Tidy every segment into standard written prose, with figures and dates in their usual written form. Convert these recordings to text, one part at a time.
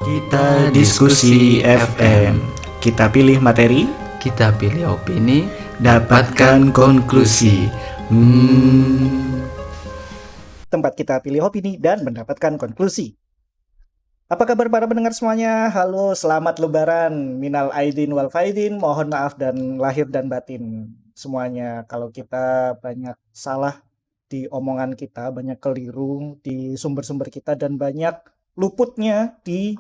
Kita diskusi FM. Kita pilih materi, Kita pilih opini, dapatkan konklusi. Tempat kita pilih opini dan mendapatkan konklusi. Apa kabar para pendengar semuanya? Halo, selamat lebaran. Minal aidin wal faidin. Mohon maaf dan lahir dan batin semuanya. Kalau kita banyak salah di omongan kita, banyak keliru di sumber-sumber kita, dan banyak luputnya di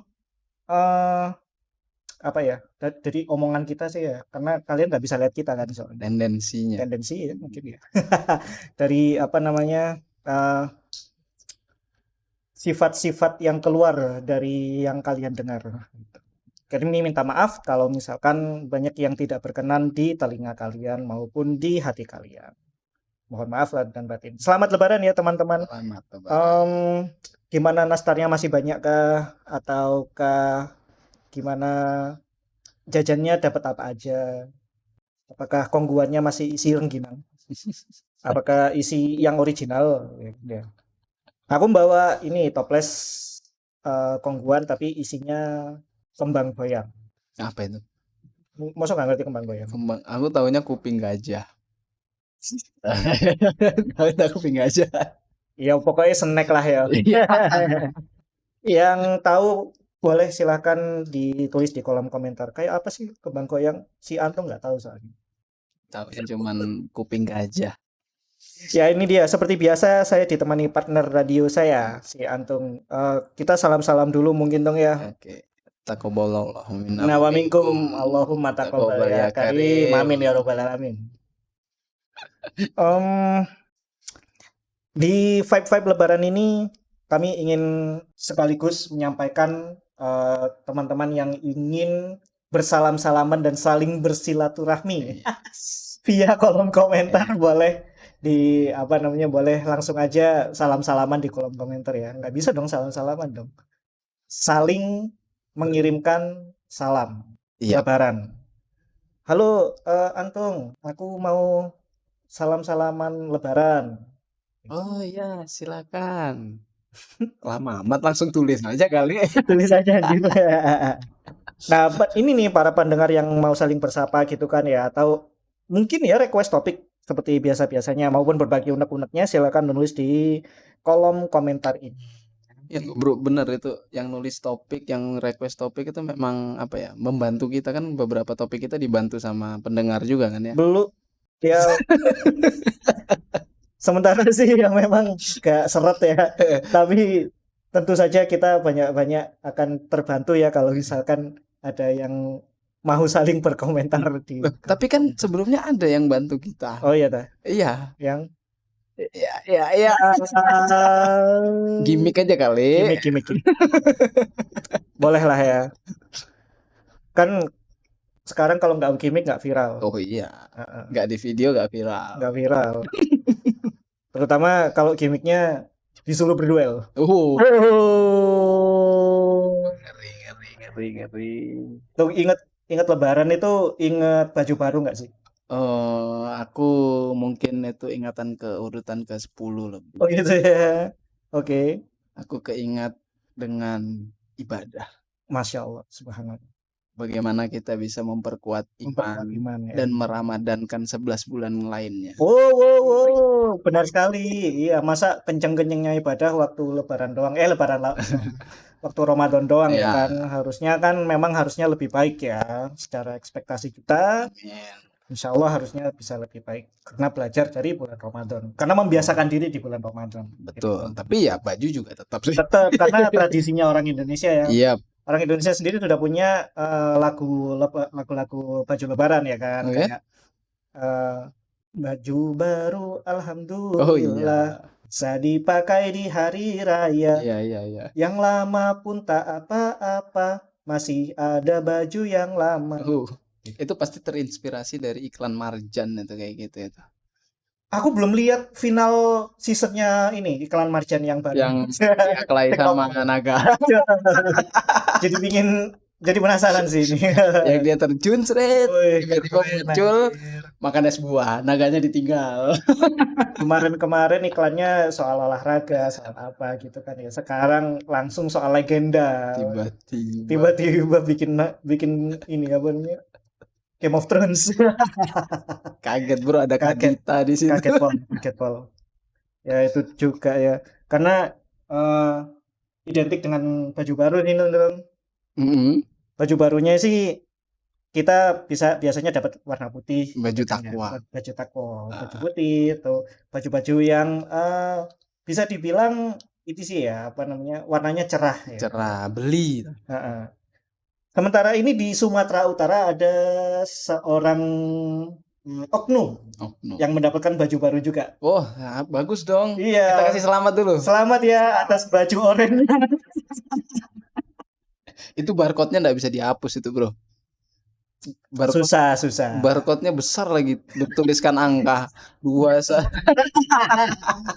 dari omongan kita sih ya. Karena kalian nggak bisa lihat kita kan soalnya. Tendensi ya mungkin ya. Dari sifat-sifat yang keluar dari yang kalian dengar. Kami minta maaf kalau misalkan banyak yang tidak berkenan di telinga kalian maupun di hati kalian. Mohon maaf lahir dan batin. Selamat lebaran ya teman-teman. Selamat lebaran. Gimana nastarnya, masih banyak kah? Ataukah gimana jajannya, dapat apa aja? Apakah kongguannya masih isi rengginang? Apakah isi yang original? Ya. Aku bawa ini toples kongguan tapi isinya kembang goyang. Apa itu? Masa nggak ngerti kembang goyang? Aku taunya kuping gajah. Tahu kuping gajah. Ya pokoknya snack lah ya. Yang tahu boleh silahkan ditulis di kolom komentar. Kayak apa sih kembang goyang? Si Anto nggak tahu soalnya. Taunya cuman kuping gajah. Ya ini dia, seperti biasa saya ditemani partner radio saya, si Antung. Kita salam-salam dulu mungkin dong ya. Oke. Taqabbalallahu minna Wa minkum. Allahumma taqabbal ya karim. Amin ya robbal alamin. Di vibe lebaran ini kami ingin sekaligus menyampaikan teman-teman yang ingin bersalam-salaman dan saling bersilaturahmi via kolom komentar. Boleh boleh langsung aja salam-salaman di kolom komentar ya. Nggak bisa dong salam-salaman dong. Saling mengirimkan salam lebaran. Halo Antung, aku mau salam-salaman lebaran. Oh iya, silakan. Lama amat, langsung tulis aja kali. Tulis aja gitu. Nah, ini nih para pendengar yang mau saling bersapa gitu kan ya, atau mungkin ya request topik seperti biasa-biasanya maupun berbagi unek-uneknya, silakan menulis di kolom komentar ini. Ya bro, bener itu yang nulis topik, yang request topik itu memang membantu kita kan. Beberapa topik kita dibantu sama pendengar juga kan ya. Belum ya. Sementara sih yang memang gak seret ya. Tapi tentu saja kita banyak akan terbantu ya kalau misalkan ada yang mau saling berkomentar di. Tapi kan sebelumnya ada yang bantu kita. Oh iya dah. Iya. Yang Ya. Gimik aja kali. Gimik. Boleh lah ya. Kan sekarang kalau nggak gimik nggak viral. Oh iya. Nggak di video nggak viral. Nggak viral. Terutama kalau gimiknya disuruh berduel. Ngeri. Tuh ingat lebaran itu, ingat baju baru nggak sih? Aku mungkin itu ingatan ke urutan ke-10 lebih. Oh gitu ya. Oke. Aku keingat dengan ibadah. Masya Allah, subhanallah. Bagaimana kita bisa memperkuat iman ya. Dan meramadankan 11 bulan lainnya. Wow, benar sekali. Iya, masa kenceng-kencengnya ibadah waktu lebaran doang. Waktu Ramadan doang ya kan. Memang harusnya lebih baik ya secara ekspektasi kita. Insya Allah harusnya bisa lebih baik karena belajar dari bulan Ramadan, karena membiasakan diri di bulan Ramadan. Betul. Gitu. Tapi ya baju juga tetap karena tradisinya orang Indonesia ya. Iya. Orang Indonesia sendiri sudah punya lagu-lagu baju lebaran ya kan. Oh, kayak baju baru alhamdulillah bisa dipakai di hari raya. Iya. Yang lama pun tak apa-apa, masih ada baju yang lama. Itu pasti terinspirasi dari iklan Marjan itu kayak gitu itu. Aku belum lihat final seasonnya ini, iklan Marjan yang baru. Yang Clay sama Naga. Jadi Jadi penasaran sih ini. Yang dia terjun seret, Wih, tiba-tiba keren, muncul anjir. makan es buah, naganya ditinggal. Kemarin iklannya soal olahraga, soal apa gitu kan ya. Sekarang langsung soal legenda. Tiba-tiba Tiba-tiba bikin ini apa namanya? Game of Thrones. kaget bro, ada Kaget. Kadita di situ. Kaget pol. Ya itu juga ya. Karena identik dengan baju baru nih, Nun. Mm-mm. Baju barunya sih kita biasanya dapat warna putih, Baju kan ya. takwa. Baju takwa, baju putih atau baju-baju yang bisa dibilang itu sih ya, apa namanya? Warnanya cerah ya. Cerah, beli. Heeh. Sementara ini di Sumatera Utara ada seorang oknum Oh, no. yang mendapatkan baju baru juga. Oh, nah, bagus dong. Iya. Kita kasih selamat dulu. Selamat ya atas baju oranye. Itu barcode-nya nggak bisa dihapus itu bro. Susah. Barcode-nya besar lagi, dituliskan angka 2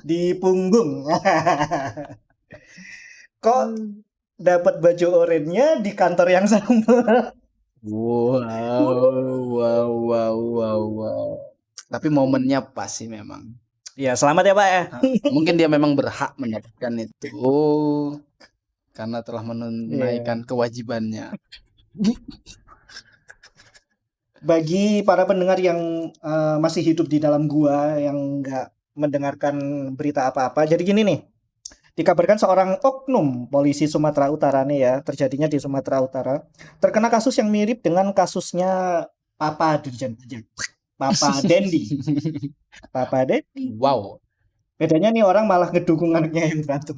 Di punggung. Kok dapat baju oranye di kantor yang sama? Wow. Tapi momennya pas sih memang. Ya, selamat ya, Pak ya. Mungkin dia memang berhak mendapatkan itu. Karena telah menunaikan kewajibannya. Bagi para pendengar yang masih hidup di dalam gua yang nggak mendengarkan berita apa-apa, jadi gini nih, dikabarkan seorang oknum polisi Sumatera Utara nih ya, terjadinya di Sumatera Utara, terkena kasus yang mirip dengan kasusnya Papa Dirjen Pajak, Papa Dendi. Papa Dendi. Wow. Bedanya nih orang malah ngedukung anaknya yang berantem.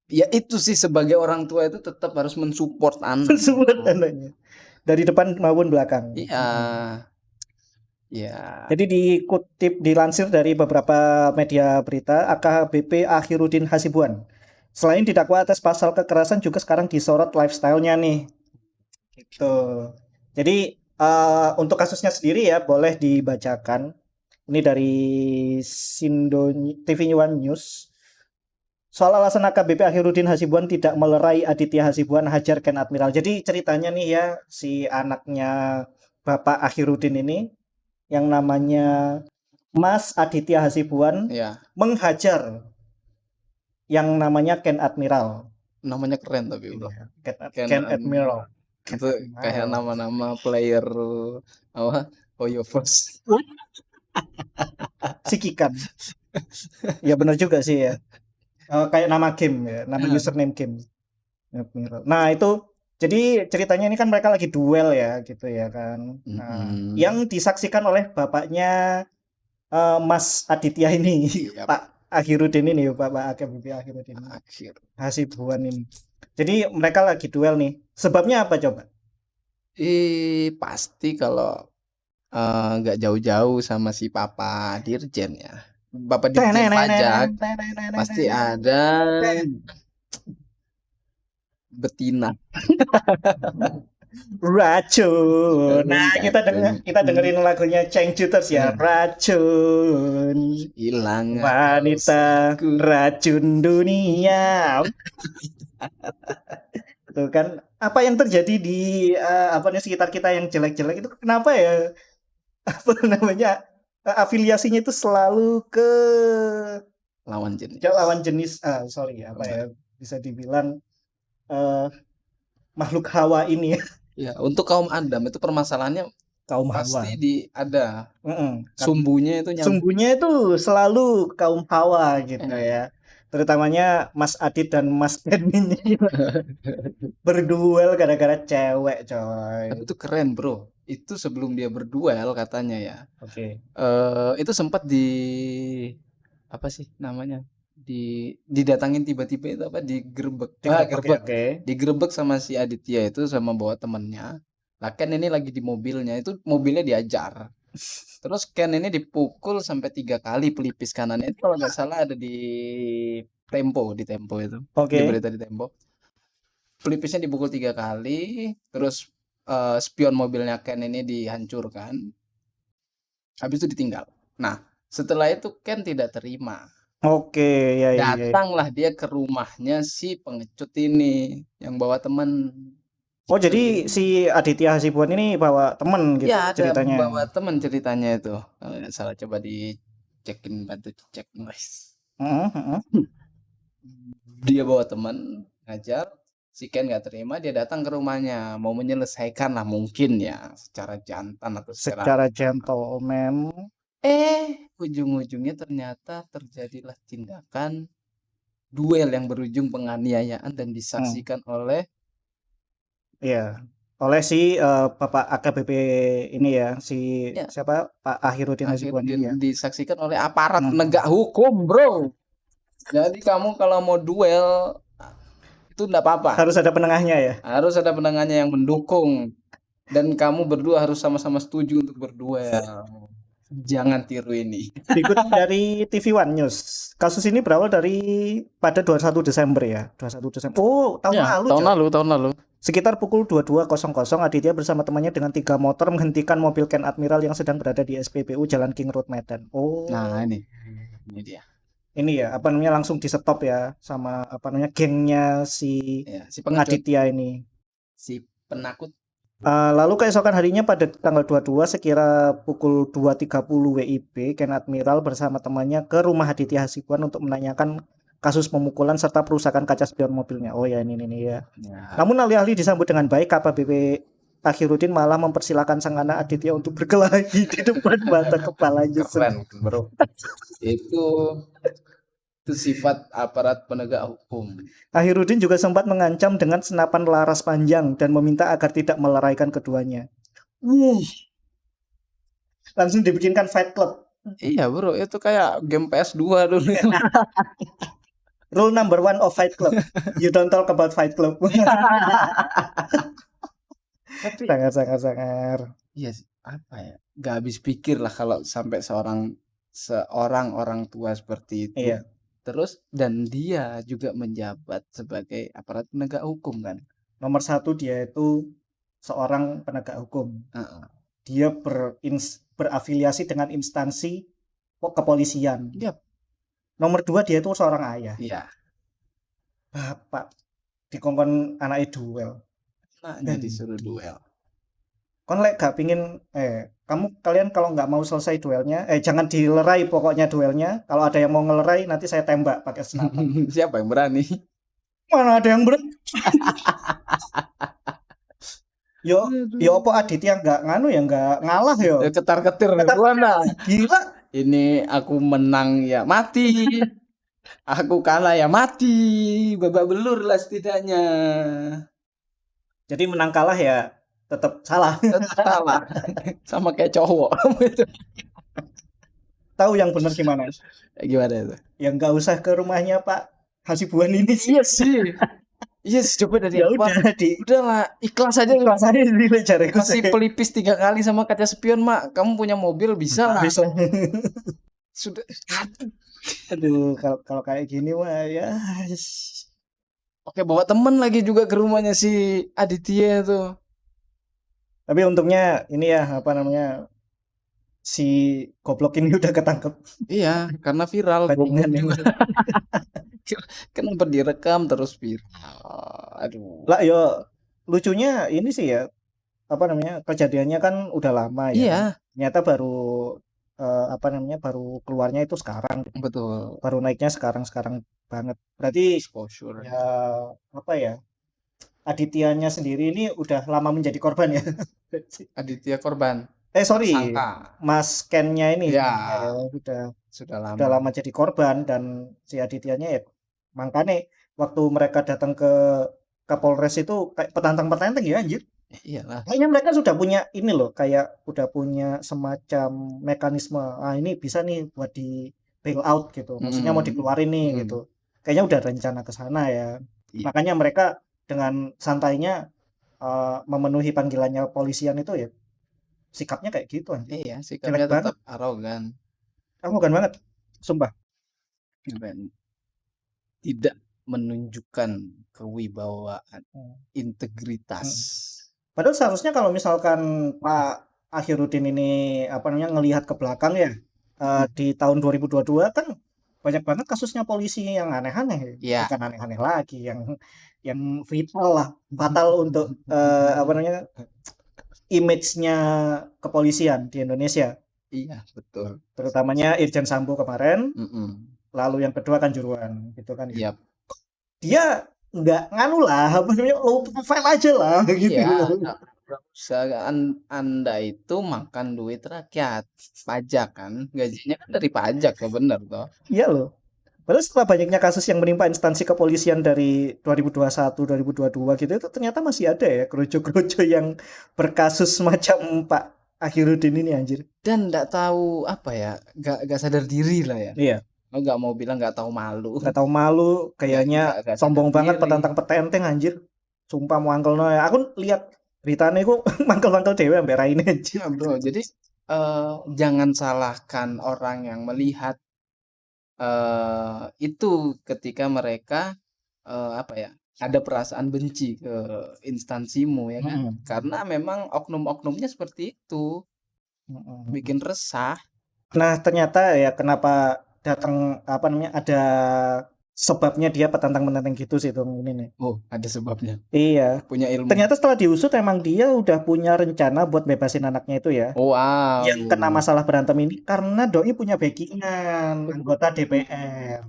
Ya itu sih, sebagai orang tua itu tetap harus mensupport anak. Mensupport anaknya. Dari depan maupun belakang. Iya. Ya. Jadi dilansir dari beberapa media berita, AKBP Akhiruddin Hasibuan selain didakwa atas pasal kekerasan juga sekarang disorot lifestyle-nya nih. Gitu. Jadi untuk kasusnya sendiri ya boleh dibacakan. Ini dari TV One News. Soal alasan AKBP Akhiruddin Hasibuan tidak melerai Aditya Hasibuan hajar Ken Admiral. Jadi ceritanya nih ya, si anaknya Bapak Akhiruddin ini yang namanya Mas Aditya Hasibuan menghajar yang namanya Ken Admiral. Namanya keren tapi bro. Ken Admiral. Itu kayak nama-nama player apa? Oyovos. Sikikan. Ya benar juga sih ya. Kayak nama game ya, nama username game. Nah itu jadi ceritanya ini kan mereka lagi duel ya gitu ya kan. Nah, yang disaksikan oleh bapaknya Mas Aditya ini, Pak Akhiruddin ini, Bapak AKBP Akhiruddin Hasibuan ini. Jadi mereka lagi duel nih. Sebabnya apa coba? Pasti kalau nggak jauh-jauh sama si Papa Dirjen ya. Bapak Dirjen Pajak pasti ada betina. Racun. Nah, kita dengerin lagunya Changcuters ya. Racun. Hilang wanita racun dunia. Tuh kan apa yang terjadi di sekitar kita yang jelek-jelek itu kenapa ya? Apa namanya? Afiliasinya itu selalu ke lawan jenis. Bisa dibilang makhluk Hawa ini. Ya, untuk kaum Adam itu permasalahannya kaum pasti Hawa. ada. Sumbunya itu Sumbunya itu selalu kaum Hawa gitu ya. Terutamanya Mas Adit dan Mas Ken ini berduel gara-gara cewek, coy. Tapi itu keren, bro. Itu sebelum dia berduel katanya ya. Oke. Itu sempat apa sih namanya? Didatangin tiba-tiba itu apa? Digerebek sama si Aditya itu sama bawa temennya. Lah Ken ini lagi di mobilnya, itu mobilnya diajar. Terus Ken ini dipukul sampai 3 kali pelipis kanannya. Itu kalau nggak salah ada di Tempo itu. Di berita di Tempo. Pelipisnya dipukul 3 kali, terus spion mobilnya Ken ini dihancurkan. Habis itu ditinggal. Nah, setelah itu Ken tidak terima. Oke, ya. Datanglah dia ke rumahnya si pengecut ini yang bawa teman. Oh, jadi si Aditya Hasibuan ini bawa temen gitu Ya ada ceritanya. bawa teman ceritanya itu. Kalau nggak salah coba dicekin, bantu dicek guys. Heeh, heeh. Dia bawa teman ngajar, si Ken nggak terima, dia datang ke rumahnya mau menyelesaikan lah mungkin ya secara jantan atau Secara gentleman. ujung-ujungnya ternyata terjadilah tindakan duel yang berujung penganiayaan dan disaksikan oleh Iya. Oleh si Bapak AKBP ini ya, si ya siapa? Pak Akhirudin Hasibuan ini ya. disaksikan oleh aparat Hmm. penegak hukum, bro. Jadi kamu kalau mau duel itu enggak apa-apa. Harus ada penengahnya ya. Harus ada penengahnya yang mendukung. Dan kamu berdua harus sama-sama setuju untuk berduel. Jangan tiru ini. Dikutip dari TV One News. Kasus ini berawal pada 21 Desember ya. 21 Desember. Oh, tahun lalu. Tahun lalu. Sekitar pukul 22.00 Aditya bersama temannya dengan 3 motor menghentikan mobil Ken Admiral yang sedang berada di SPBU Jalan King Road Medan. Oh. Nah, ini dia. Ini ya, langsung di stop ya sama gengnya si pengecut, Aditya ini. Si penakut. Lalu keesokan harinya pada tanggal 22 sekira pukul 2.30 WIB, Ken Admiral bersama temannya ke rumah Aditya Hasibuan untuk menanyakan kasus pemukulan serta perusakan kaca spion mobilnya. Oh ya, ini ya. Namun alih-alih disambut dengan baik, KPBP Akhirudin malah mempersilahkan sang anak Aditya untuk berkelahi di depan mata kepalanya. Keren, bro. Itu sifat aparat penegak hukum. Akhirudin juga sempat mengancam dengan senapan laras panjang dan meminta agar tidak meleraikan keduanya. Langsung dibikinkan Fight Club. Iya, bro, itu kayak game PS2 dulu. Rule number 1 of Fight Club, you don't talk about Fight Club. Tapi sangar. Iya, apa ya? Gak habis pikir lah kalau sampai seorang orang tua seperti itu. Iya. Terus dan dia juga menjabat sebagai aparat penegak hukum kan. Nomor 1 dia itu seorang penegak hukum. Dia berafiliasi dengan instansi kepolisian. Yep. Nomor 2 dia itu seorang ayah. Iya. Bapak dikongkon anaknya duel. Anaknya disuruh duel. Kon lek gak pingin kalian kalau nggak mau selesai duelnya, jangan dilerai pokoknya duelnya. Kalau ada yang mau ngelerai nanti saya tembak pakai senapan. Siapa yang berani? Mana ada yang berani? Yo apa Aditya nggak nganu ya, nggak ngalah yo. Ketar-ketir gila. Ini aku menang ya mati. Aku kalah ya mati. Babak belur lah setidaknya. Jadi menang kalah ya tetap salah. Sama kayak cowok. Tahu yang benar gimana? Gimana itu? Yang nggak usah ke rumahnya Pak Hasibuan ini sih. Iya sih. Yes, coba dari ya apa? Udahlah, ikhlas aja kasih pelipis 3 kali sama kaca spion, Mak. Kamu punya mobil bisa lah. Bisa. Sudah. Aduh, kalau kayak gini mah ya. Oke, bawa temen lagi juga ke rumahnya si Aditya tuh. Tapi untungnya ini ya si goblok ini udah ketangkep. Iya, karena viral. Kenapa direkam terus viral? Aduh. Lah yo lucunya ini sih ya kejadiannya kan udah lama ya. Iya. Ternyata baru baru keluarnya itu sekarang. Betul. Baru naiknya sekarang banget. Berarti exposure. Ya Adityanya sendiri ini udah lama menjadi korban ya. Aditya korban. Sorry. Sangka. Mas Ken-nya ini ya sudah lama jadi korban dan si Adityanya ya makanya waktu mereka datang ke Kapolres itu kayak petantang-petantang ya anjir. Iyalah. Kayaknya mereka sudah punya ini loh, kayak udah punya semacam mekanisme. Ini bisa nih buat di bail out gitu. Maksudnya mau dikeluarin nih gitu. Kayaknya udah rencana ke sana ya. Makanya mereka dengan santainya memenuhi panggilannya polisian itu ya. Sikapnya kayak gitu anjir. Iya, sikapnya tetap arogan. Arogan banget. Sumpah. Tidak menunjukkan kewibawaan, integritas. Padahal seharusnya kalau misalkan Pak Akhirudin ini ngelihat ke belakang ya, di tahun 2022 kan banyak banget kasusnya polisi yang aneh-aneh. Ya. Bukan aneh-aneh lagi, yang vital lah, fatal untuk apa namanya image-nya kepolisian di Indonesia, Iya, betul. terutamanya Irjen Sambo kemarin, Mm-mm. lalu yang kedua kan Juruan gitu kan ya. Yap. Dia nggak nganu lah, apa namanya low profile aja lah gitu. Iya, nggak usah. Anda itu makan duit rakyat, pajak kan, gajinya kan dari pajak ya, bener toh. Iya loh. Padahal setelah banyaknya kasus yang menimpa instansi kepolisian dari 2021, 2022 gitu, itu ternyata masih ada ya kroco-kroco yang berkasus semacam Pak Akhirudin ini anjir. Dan nggak tahu apa ya, nggak sadar diri lah ya. Iya, Lo nggak mau bilang nggak tahu malu, nggak tahu malu, kayaknya nggak sadar sombong banget diri. petantang petenteng anjir. Sumpah mau angkel no ya. Aku lihat beritanya itu mangkel-mangkel dewe sampai raine anjir. Ya bro, jadi jangan salahkan orang yang melihat itu ketika mereka apa ya, ada perasaan benci ke instansimu ya kan, Mm-mm. karena memang oknum-oknumnya seperti itu, Mm-mm. bikin resah. Nah, ternyata ya kenapa datang apa namanya ada sebabnya dia petantang-petantang gitu sih tuh ini nih. Oh, ada sebabnya, Iya. punya ilmu. Ternyata setelah diusut emang dia udah punya rencana buat bebasin anaknya itu ya. Wow. Yang kena masalah berantem ini karena doi punya backingan anggota DPR.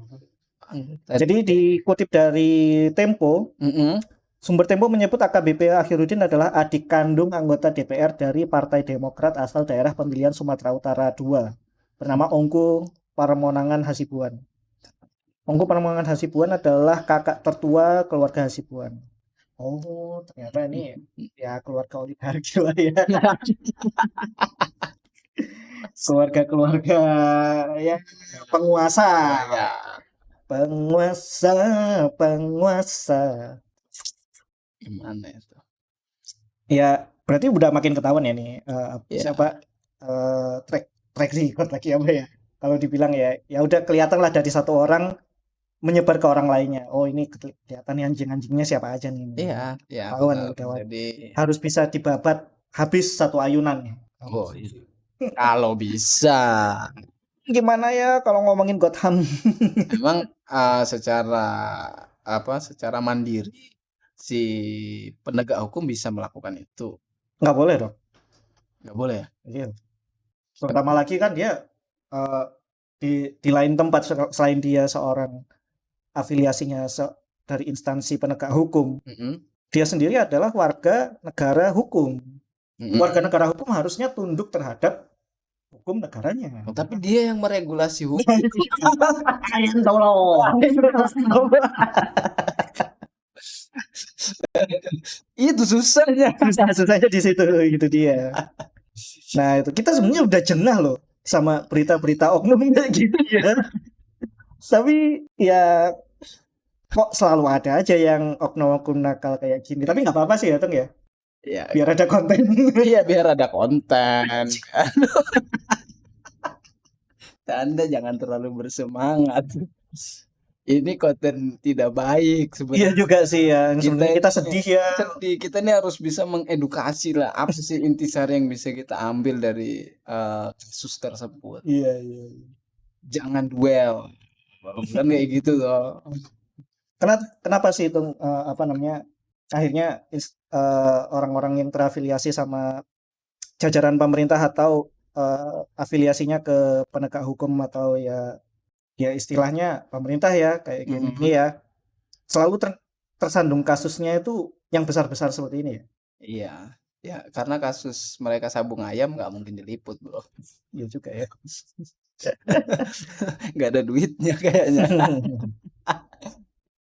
Jadi dikutip dari Tempo, Mm-mm. sumber Tempo menyebut AKBP Akhirudin adalah adik kandung anggota DPR dari Partai Demokrat asal daerah pemilihan Sumatera Utara II, bernama Ongko Parmonangan Hasibuan. Ongko Parmonangan Hasibuan adalah kakak tertua keluarga Hasibuan. Oh, ternyata ini ya keluarga oligarki lah ya. Keluarga-keluarga ya penguasa. Ya. Penguasa. Gimana itu? Ya, berarti udah makin ketahuan ya nih Ya. siapa track record lagi apa ya? Kalau dibilang ya udah kelihatan lah dari satu orang menyebar ke orang lainnya. Oh, ini kelihatan nih anjing-anjingnya siapa aja nih. Iya, ya Ketahuan benar. udah Jadi harus bisa dibabat habis satu ayunan. oh, iya. Kalau bisa. Gimana ya kalau ngomongin Gotham? Memang secara mandiri si penegak hukum bisa melakukan itu. Nggak boleh dong. Nggak boleh ya? Iya. Terutama lagi kan dia di lain tempat selain dia seorang afiliasinya dari instansi penegak hukum. Mm-mm. Dia sendiri adalah warga negara hukum. Mm-mm. Warga negara hukum harusnya tunduk terhadap hukum negaranya. Oh, tapi dia yang meregulasi hukum. Itu susahnya. Susahnya di situ itu dia. Nah, itu kita sebenarnya udah jenah loh sama berita-berita oknum kayak gitu ya. Tapi ya kok selalu ada aja yang oknum-oknum nakal kayak gini. Tapi nggak apa-apa sih ya, Teng ya. Ya, Biar ada konten. iya biar ada konten. Anda jangan terlalu bersemangat. Ini konten tidak baik Iya sebenarnya. juga sih ya. Sebenarnya kita sedih ya. Sedih. Kita ini harus bisa mengedukasi lah. Apa sih intisari yang bisa kita ambil dari kasus tersebut? Iya. Jangan duel. Kan kayak gitu loh. Kenapa sih itu apa namanya? Akhirnya orang-orang yang terafiliasi sama jajaran pemerintah atau afiliasinya ke penegak hukum atau ya istilahnya pemerintah ya kayak gini ya selalu tersandung kasusnya itu yang besar-besar seperti ini ya. Iya, ya karena kasus mereka sabung ayam nggak mungkin diliput bro. Iya juga ya. Nggak ada duitnya kayaknya.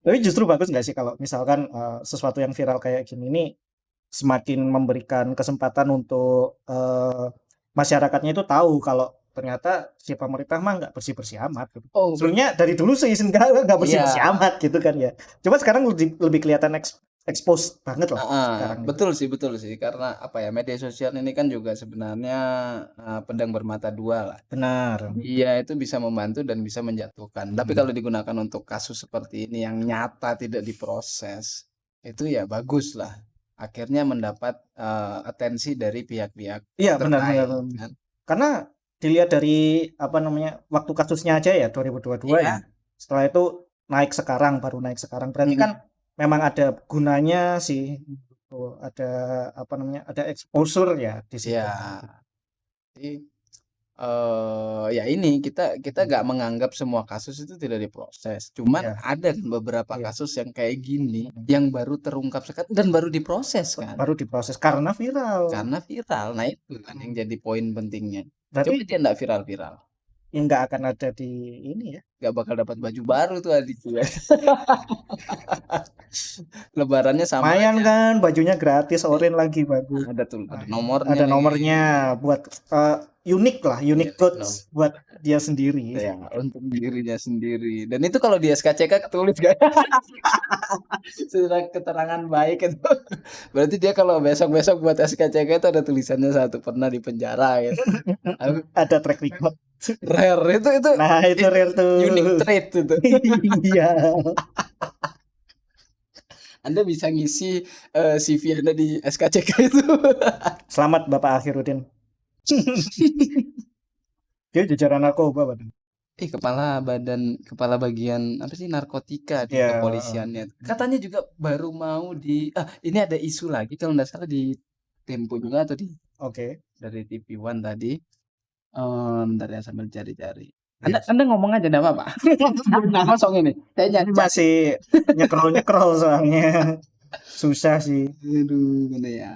Tapi justru bagus nggak sih kalau misalkan sesuatu yang viral kayak gini ini semakin memberikan kesempatan untuk masyarakatnya itu tahu kalau ternyata si pemerintah mah nggak bersih-bersih amat gitu. Oh, Sebenarnya dari dulu sih nggak bersih-bersih Iya. amat gitu kan ya. Coba sekarang lebih kelihatan expose banget loh sekarang. betul sih karena apa ya media sosial ini kan juga sebenarnya pedang bermata dua lah. Benar. Iya itu bisa membantu dan bisa menjatuhkan. Tapi kalau digunakan untuk kasus seperti ini yang nyata tidak diproses itu ya bagus lah. Akhirnya mendapat atensi dari pihak-pihak Iya benar. kan. Karena dilihat dari apa namanya waktu kasusnya aja ya 2022 ya. Setelah itu baru naik sekarang. Berarti kan memang ada gunanya sih. Oh, ada apa namanya? Ada exposure ya di situ. Ya, jadi ya ini kita kita nggak menganggap semua kasus itu tidak diproses. Cuman Ya, ada kan beberapa iya. kasus yang kayak gini yang baru terungkap sekarang dan baru diproses kan. Baru diproses karena viral. Karena viral. Nah, itu kan yang jadi poin pentingnya. Berarti Coba dia nggak viral-viral. ya nggak akan ada di ini ya. Nggak bakal dapat baju baru tuh adikku ya. Lebarannya sama Lumayan aja. kan, bajunya gratis, oren lagi bagus. Ada tuh, ada Nah, nomornya ada lagi. nomornya buat unik lah, unique Unik codes buat dia sendiri. Ya, untuk dirinya sendiri. Dan itu kalau di SKCK ketulis kan. Surat keterangan baik itu. Berarti dia kalau besok-besok buat SKCK itu ada tulisannya satu pernah di penjara gitu. Ada track record. Rare itu Nah, itu rare tuh. unique trait itu. Iya. Anda bisa ngisi CV Anda di SKCK itu. Selamat Bapak Akhirudin. Dia jajaran narkoba, Pak. Kepala bagian apa sih narkotika di Ya, kepolisiannya. Katanya juga baru mau ini ada isu lagi kalau nggak salah di Tempo juga atau oke. dari TV One tadi. Bentar ya sambil cari-cari. Anda ngomong aja enggak apa-apa. Nah, kosong ini. Saya Ini nyari. masih nyekrol-nyekrol soalnya. Susah sih. Aduh, mana ya?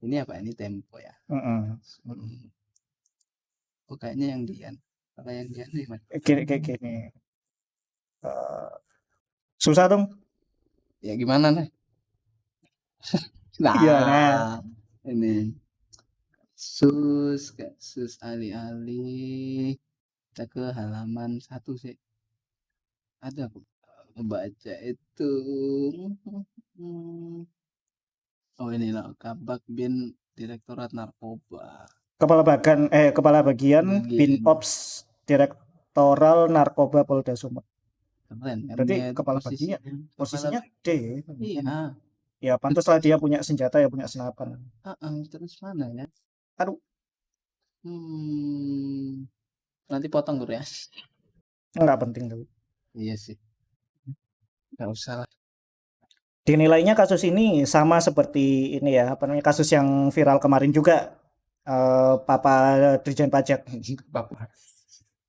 Ini apa? Ini Tempo ya. Heeh. Oh, kayaknya yang Dian. Kalau yang Dian nih, Mas. Kayak gini. Susah dong. Ya gimana nih? Iya, nah. Ini kasus alih-alih kita ke halaman 1 sih. Ada aku membaca itu. Oh ini loh, Kabak Bin Direktorat Narkoba. Kepala bagian Bin Ops Direktoral Narkoba Polda Sumut. Keren kan? Berarti Dia kepala bagian. Posisinya D. Iya. Ya pantaslah dia punya senjata, ya punya senapan. Terus mana ya? Aduh. Nanti potong Gur ya. Enggak penting tuh. Iya sih. Enggak usah lah. Dinilainya kasus ini sama seperti ini ya, apa namanya, kasus yang viral kemarin juga. Papa Dirjen Pajak.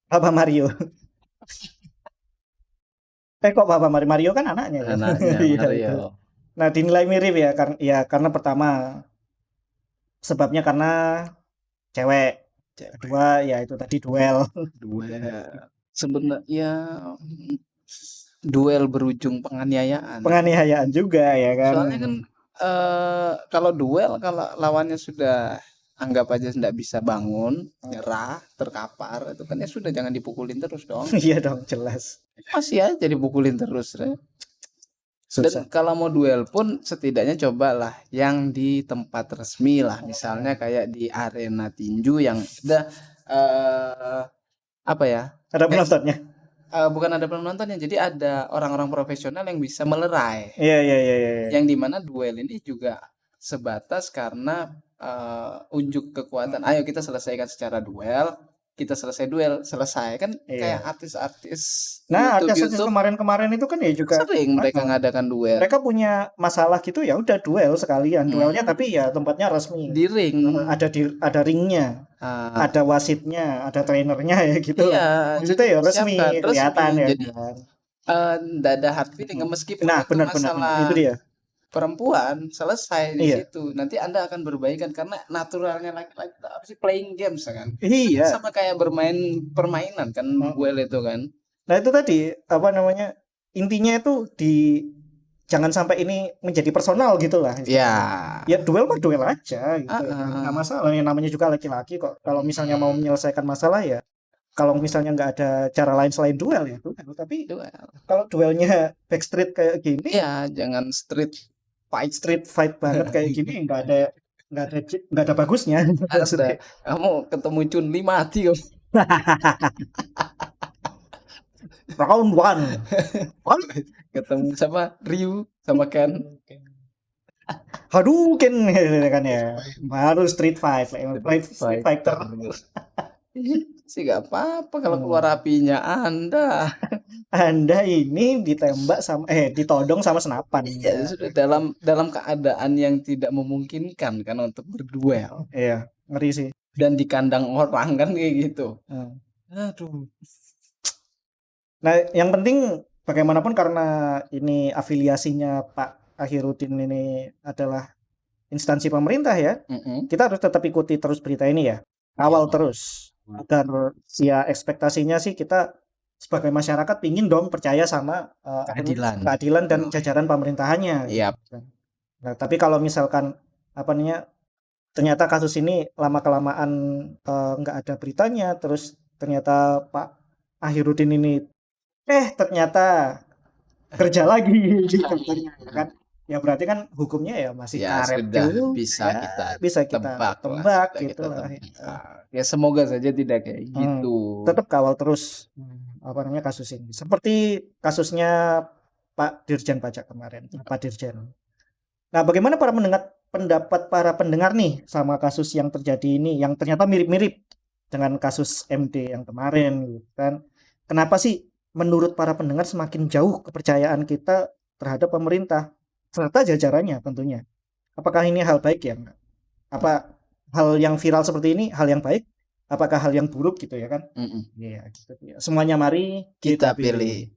Papa Mario. Kok Papa Mario kan anaknya ya? Anaknya Iya, Mario. itu. Nah, dinilai mirip ya, karena pertama sebabnya karena cewek. Kedua ya itu tadi duel. Sebenarnya duel berujung penganiayaan. Penganiayaan juga ya kan. Soalnya kan kalau duel kalau lawannya sudah anggap aja tidak bisa bangun, nyerah, terkapar, itu kan ya sudah jangan dipukulin terus dong. Iya dong, jelas. Masih aja dipukulin terus ya. Dan kalau mau duel pun setidaknya cobalah yang di tempat resmi lah, misalnya kayak di arena tinju yang ada apa ya? Ada penontonnya. Bukan ada penontonnya, jadi ada orang-orang profesional yang bisa melerai. Iya. Yang dimana duel ini juga sebatas karena unjuk kekuatan. Ayo kita selesaikan secara duel. Kita selesai kan kayak artis-artis. Nah, artis-artis kemarin itu kan ya juga sering mereka ngadakan duel. Mereka punya masalah gitu ya udah duel sekalian. Duelnya tapi ya tempatnya resmi. Di ring. Ada ringnya. Ada wasitnya, ada trainernya ya gitu. Iya. Maksudnya ya resmi, kelihatan ya. Jadi enggak ada hard feeling meskipun benar itu dia. Perempuan selesai di situ. Nanti Anda akan berbaikan karena naturalnya laki-laki apa sih playing games kan. Iya. Sama kayak bermain permainan kan duel itu kan. Nah, itu tadi apa namanya? Intinya itu jangan sampai ini menjadi personal gitu lah. Iya. Ya duel mah duel aja gitu. Enggak masalah, yang namanya juga laki-laki kok. Kalau misalnya mau menyelesaikan masalah ya kalau misalnya nggak ada cara lain selain duel ya duel. Tapi kalau duelnya backstreet kayak gini ya jangan street fight banget kayak gini nggak ada bagusnya. Kamu ketemu Chun-Li mati kamu. Round 1. Ketemu sama Ryu sama Ken. Hadouken kan ya. Baru street fighter. Sih nggak apa-apa kalau Hmm. keluar apinya Anda. Anda ini ditembak ditodong sama senapan. Ya sudah dalam keadaan yang tidak memungkinkan kan untuk berduel Iya, ngeri sih. dan di kandang orang kan kayak gitu. Hmm. Aduh. Nah, yang penting bagaimanapun karena ini afiliasinya Pak Akhirudin ini adalah instansi pemerintah ya, Mm-mm. kita harus tetap ikuti terus berita ini ya, kawal Iya. terus agar ya ekspektasinya sih kita sebagai masyarakat pingin dong percaya sama keadilan dan jajaran pemerintahannya. Iya. Nah, tapi kalau misalkan apa namanya ternyata kasus ini lama kelamaan nggak ada beritanya, terus ternyata Pak Akhirudin ini ternyata kerja lagi di kantornya kan, ya berarti kan hukumnya ya masih Ya karet sudah juga, bisa kita tebak sudah gitu kita lah. tebak. Ya semoga saja tidak kayak gitu. Tetap kawal terus apa namanya kasus ini, seperti kasusnya Pak Dirjen Pajak kemarin, Pak Dirjen. Nah, bagaimana pendapat para pendengar nih sama kasus yang terjadi ini, yang ternyata mirip-mirip dengan kasus MD yang kemarin, gitu kan? Kenapa sih menurut para pendengar semakin jauh kepercayaan kita terhadap pemerintah serta jajarannya tentunya? Apakah ini hal baik ya? Apa hal yang viral seperti ini hal yang baik? Apakah hal yang buruk gitu ya kan? Mm-mm. Iya, gitu ya. Semuanya mari Kita pilih.